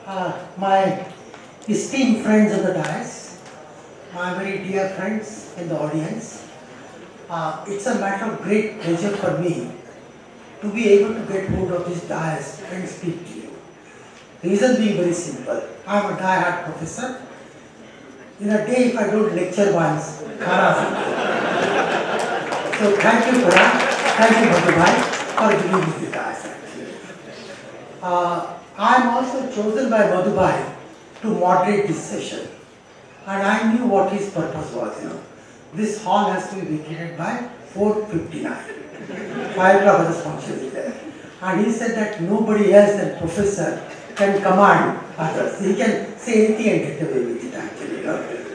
My esteemed friends of the dais, my very dear friends in the audience, it's a matter of great pleasure for me to be able to get hold of this dais and speak to you. Reason being very simple. I am a die-hard professor. In a day, if I don't lecture once, khalas. So thank you, Farhan. Thank you, Madhubhai, for giving me the dais. I am also chosen by Madhubhai to moderate this session. And I knew what his purpose was. This hall has to be vacated by 4:59. 5 o'clock this function is there. And he said that nobody else than professor can command others. He can say anything and get away with it actually.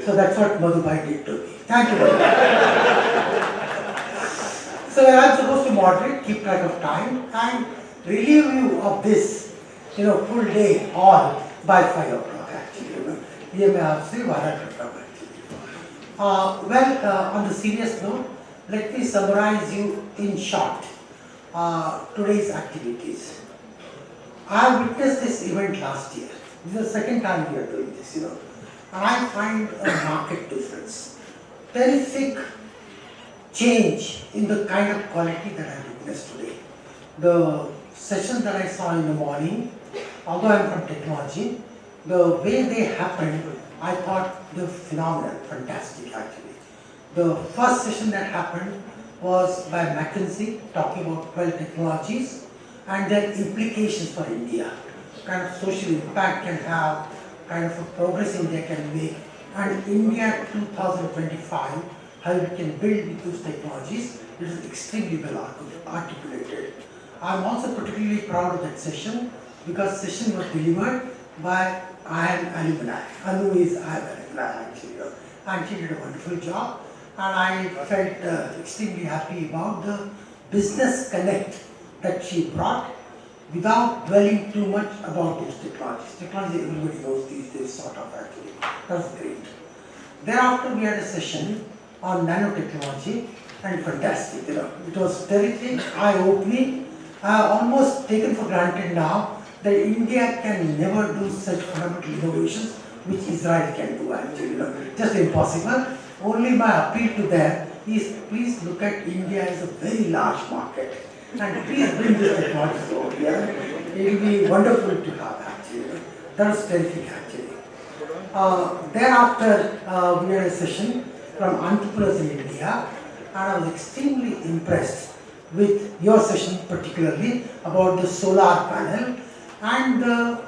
So that's what Madhubhai did to me. Thank you, Madhubhai. So I'm supposed to moderate, keep track of time, and relieve you of this, full day all by 5 o'clock actually. ये मैं आपसे वादा करता हूँ actually. On the serious note, let me summarize you in short today's activities. I witnessed this event last year. This is the second time we are doing this, And I find a market difference. Terrific change in the kind of quality that I witnessed today. The sessions that I saw in the morning, although I am from technology, the way they happened, I thought they were phenomenal, fantastic actually. The first session that happened was by McKinsey, talking about 12 technologies and their implications for India. Kind of social impact can have, kind of a progress India can make, and India 2025, how we can build with those technologies. It is extremely well articulated. I am also particularly proud of that session because session was delivered by IIM alumni. Anu is IIM alumni actually, and she did a wonderful job. And I felt extremely happy about the business connect that she brought without dwelling too much about those technologies. Technology everybody knows these days sort of actually. That was great. Thereafter we had a session on nanotechnology and fantastic, It was terrific, eye-opening. I have almost taken for granted now that India can never do such fundamental innovations which Israel can do actually, Just impossible. Only my appeal to them is please look at India as a very large market and please bring this technology over here. It will be wonderful to have actually. That was terrific actually. Thereafter we had a session from entrepreneurs in India and I was extremely impressed with your session particularly about the solar panel and the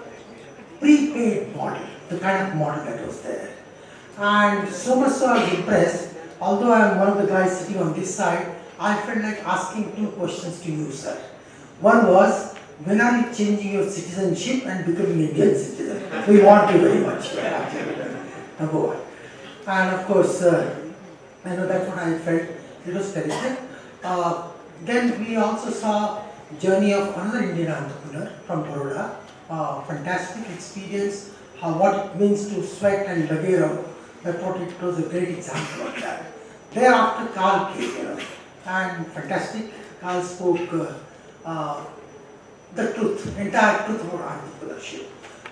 prepaid model, the kind of model that was there. And so much so I was impressed, although I am one of the guys sitting on this side, I felt like asking 2 questions to you, sir. One was, when are you changing your citizenship and becoming Indian citizen? We want you very much. Number one. And of course, that's what I felt. It was terrific. Then we also saw journey of another Indian entrepreneur from Baroda. Fantastic experience, what it means to sweat and bagheera. That's what it was, a great example of that. Thereafter Carl came, and fantastic. Carl spoke the truth, entire truth about entrepreneurship.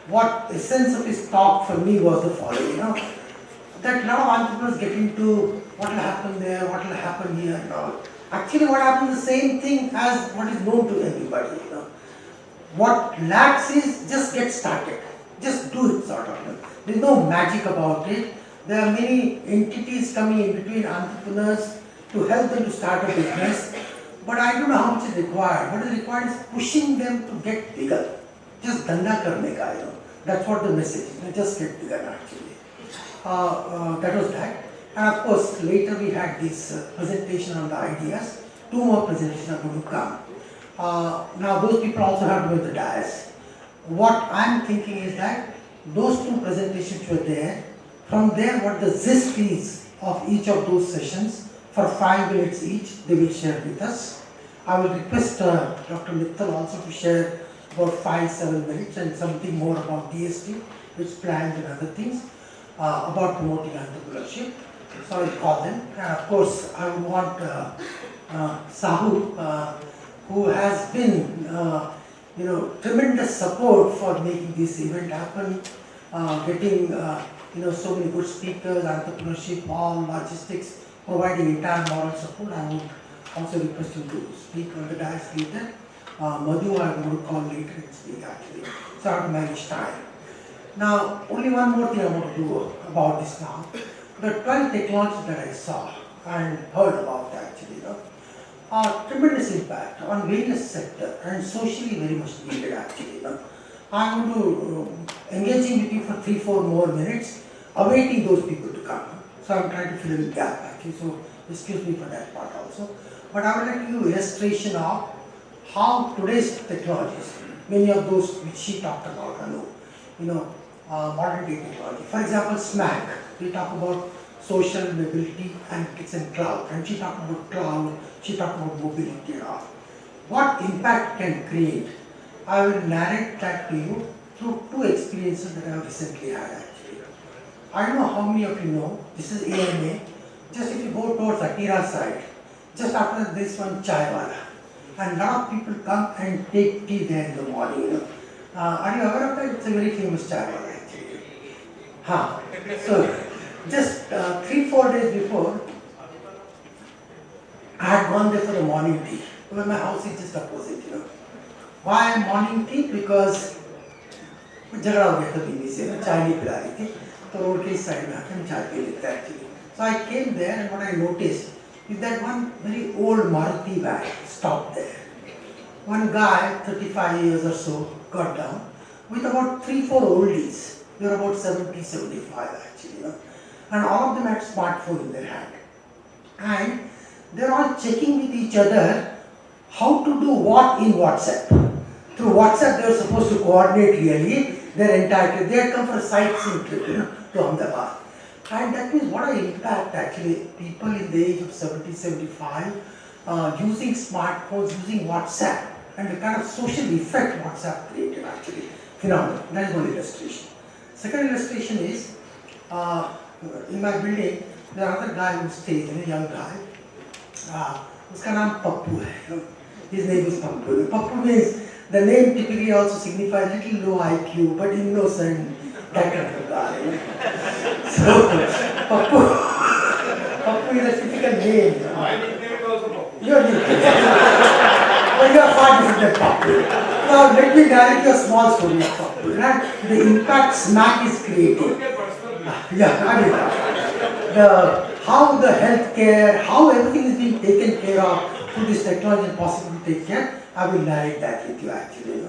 What essence of his talk for me was the following, that now entrepreneurs get into what will happen there, what will happen here and all. Actually what happens is the same thing as what is known to everybody, What lacks is just get started. Just do it sort of. There is no magic about it. There are many entities coming in between entrepreneurs to help them to start a business. But I don't know how much is required. What is required is pushing them to get bigger. Just dhanda karne ka, That's what the message is. Just get bigger actually. That was that. And of course, later we had this presentation on the ideas. 2 more presentations are going to come. Now those people also have to be the dais. What I'm thinking is that those 2 presentations were there. From there, what the gist is of each of those sessions, for 5 minutes each, they will share with us. I will request Dr. Mittal also to share about 5-7 minutes and something more about DST, which plans and other things, about promoting entrepreneurship. So I will call them. And of course, I would want Sahu, who has been, tremendous support for making this event happen, getting so many good speakers, entrepreneurship, all logistics, providing entire moral support. I would also request him to speak on the dais later. Madhu I am going to call later and speak actually. So I have to manage time. Now, only one more thing I want to do about this now. The 12 technologies that I saw and heard about actually, are tremendous impact on various sectors and socially very much needed actually. I'm going to engaging with you for 3-4 more minutes, awaiting those people to come. So I'm trying to fill in the gap actually, so excuse me for that part also. But I would like to give you illustration of how today's technologies, many of those which she talked about, modern day technology. For example, SMAC, we talk about social mobility and it's in cloud. And she talked about cloud, she talked about mobility and all. What impact can create? I will narrate that to you through 2 experiences that I have recently had actually. I don't know how many of you know, this is AMA. Just if you go towards Atira side, just after this one Chaiwala. And a lot of people come and take tea there in the morning. Are you aware of that? It's a very famous Chaiwala actually. So, just 3-4 days before, I had gone there for the morning tea. Because my house is just opposite, Why morning tea? Because जगड़ा हो गया था बीवी से, चाय नहीं पिला रही थी, तो रोड के इस साइड में आकर हम चाय पी लेते actually. So I came there and what I noticed is that one very old Maruti van stopped there. One guy, 35 years or so, got down with about 3-4 oldies. They were about 70-75 actually, And all of them had smartphone in their hand. And they're all checking with each other how to do what in WhatsApp. Through WhatsApp, they were supposed to coordinate really their entire trip. They had come for a sightseeing trip, to Ahmedabad. And that means what an impact actually. People in the age of 70-75 using smartphones, using WhatsApp, and the kind of social effect WhatsApp created actually. Phenomenal. That is one illustration. Second illustration is, in my building, there is another guy who stays, a young guy. Uska naam Pappu hai. His name is Pappu. Pappu means, the name typically also signifies little low IQ, but innocent, that kind of guy. So, Pappu is a typical name. My nickname is also Pappu. Your nickname. But you are far different than Pappu. Now, let me direct you a small story of Pappu. Right? The impact SMAC is creating. How the healthcare, how everything is being taken care of through this technology and possible to take care, I will narrate that with you actually.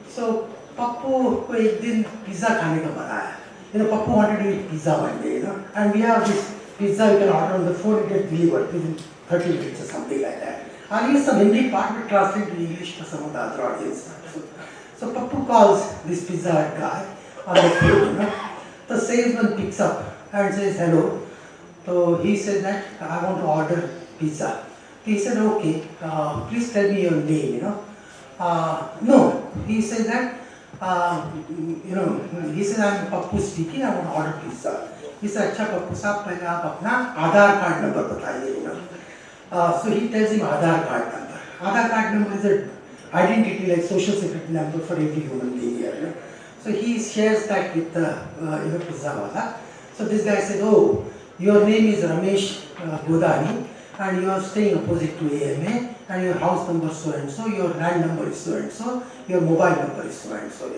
So, Pappu ko ek din pizza khane ka banaya. Pappu wanted to eat pizza one day, and we have this pizza you can order on the phone, it gets delivered within 30 minutes or something like that. I'll use some Hindi part but translate to English for some of the other audience. So Pappu calls this Pizza Hut guy on the phone. The salesman picks up and says hello. So he said that I want to order pizza. He said okay, please tell me your name. No, he said that he said I'm Pappu speaking, I want to order pizza. He said अच्छा पप्पू साहब पहले आप अपना आधार card number बताइए. So he tells him Aadhaar card number. Aadhaar card number is an identity like social security number for every human being here. So he shares that with the pizza wala. So this guy said, oh, your name is Ramesh Godani and you are staying opposite to AMA and your house number so and so, your land number is so and so, your mobile number is so and so.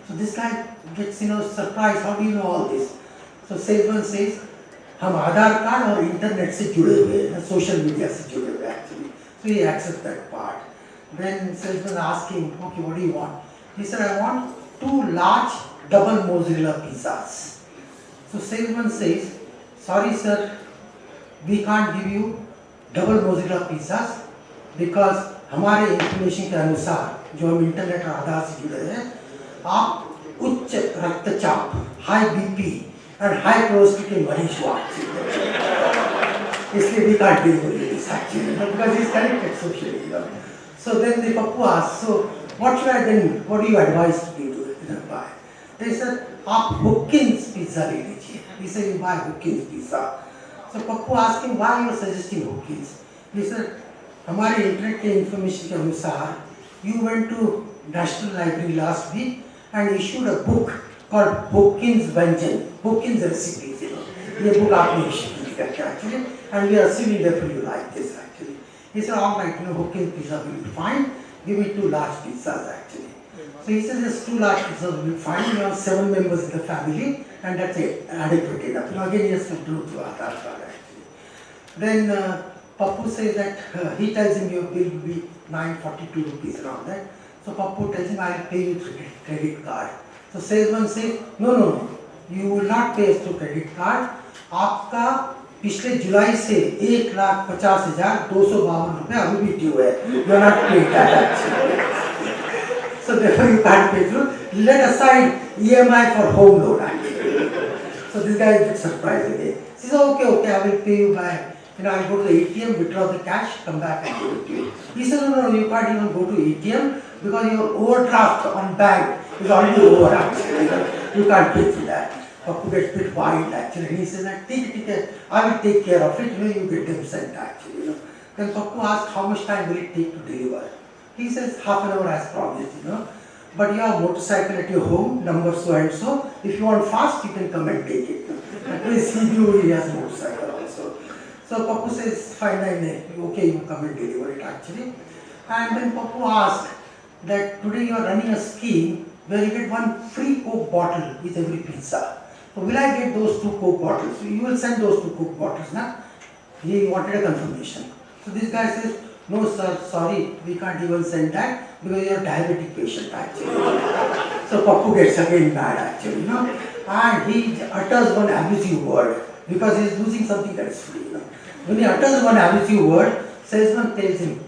So this guy gets surprised. How do you know all this? So salesman says, हम आधार card और internet से जुड़े हुए हैं, social media से जुड़े हुए actually. So he accepts that part. Then salesman asks him, okay, what do you want? He said, I want 2 large double mozzarella pizzas. So salesman says, sorry sir, we can't give you double mozzarella pizzas because हमारे information के अनुसार जो हम internet और आधार से जुड़े हैं, आप उच्च रक्तचाप, high BP and high cholesterol के मरीज हो इसलिए we can't deal with this actually because he's connected socially. So then the Pappu asks, so what should I then, what do you advise me to buy? They said, आप Hawkins pizza ले लीजिए. He said, you buy Hawkins pizza. So Pappu asked him, why you are suggesting Hawkins? He said, हमारे internet के information के अनुसार you went to National Library last week and issued a book called Bookins Vanjan, Bookins Recipes, ये book आपने issue की करके actually, and we are assuming that you like this actually. He said, all right, Bookins pizza will be fine, give me 2 large pizzas actually. So he says, there's 2 large pizzas will be fine, you have 7 members in the family, and that's it, adequate enough. Again, he has to do through Aadhaar card actually. Then Pappu says that, he tells him your bill will be 942 rupees around that. So Pappu tells him, I'll pay you through credit card. So salesman says, no, you will not pay us through credit card. आपका पिछले जुलाई से 1,50,252 रुपए अभी भी due है. You are not paid that. So therefore you can't pay through. Let aside EMI for home loan actually. So this guy is a bit surprised again. He says, okay, I will pay you by. I'll go to the ATM, withdraw the cash, come back and give it to you. He said, no, you can't even go to ATM because your overdraft on bank is already over actually. You can't pay for that. Pappu gets a bit wild actually. And he says, take it, I will take care of it, you get them sent actually. Then Pappu asked, how much time will it take to deliver? He says, half an hour as promised, But you have a motorcycle at your home, number so and so. If you want fast, you can come and take it. At least he knew he has a motorcycle also. So Pappu says, fine, okay, you come and deliver it actually. And then Pappu asked that today you are running a scheme where you get 1 free Coke bottle with every pizza. So will I get those 2 Coke bottles? So you will send those 2 Coke bottles, na? He wanted a confirmation. So this guy says, no sir, sorry, we can't even send that because you are a diabetic patient actually. So Pappu gets again mad actually, and he utters one abusive word because he is losing something that is free. When he utters one abusive word, salesman tells him,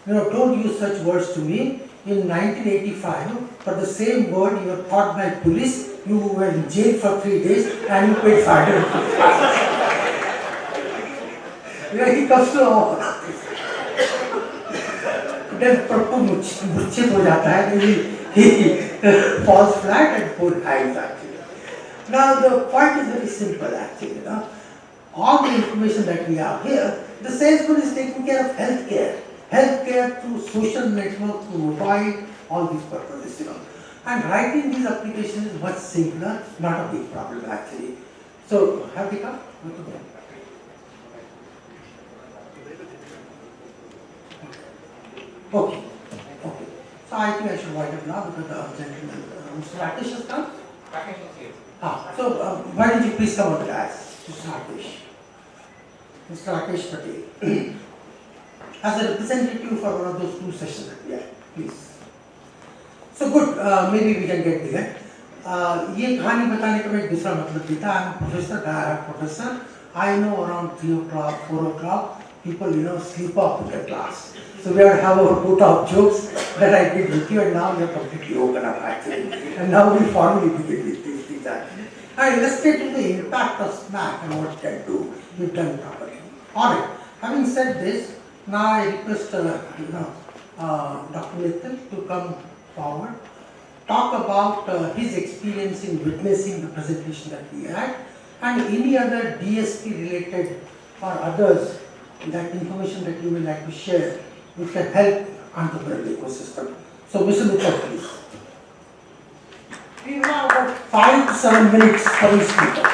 don't use such words to me. In 1985, for the same word you were caught by police, you were in jail for 3 days and you paid 500 rupees. He comes to then Pappu murchit ho jata hai, he falls flat and poor hangs actually. Now the point is very simple actually. All the information that we have here, the salesman is taking care of healthcare through social network, through mobile, all these purposes, And writing these applications is much simpler, not a big problem actually. So, have we come? Okay. So I think I should wind up now because the gentleman, Mr. Rakesh has come. Rakesh is here. So why don't you please come on the dais, Mr. Rakesh. Mr. Rakesh Patel. As a representative for one of those 2 sessions that we had, please. So good, maybe we can get there. ये कहानी बताने का मैं एक दूसरा मतलब देता. I am a professor, direct professor. I know around 3 o'clock, 4 o'clock, people sleep off in the class. So we have to have our quota of jokes that I did with you, and now we are completely open up actually. And now we formally begin with these things actually. I illustrated the impact of SMAC and what it can do if done properly. Alright, having said this, now I request Dr. Mittal to come forward, talk about his experience in witnessing the presentation that we had, and any other DSP related or others, that information that you would like to share, which can help entrepreneurial ecosystem. So Mr. Mittal, please. We have about 5 to 7 minutes for each speaker.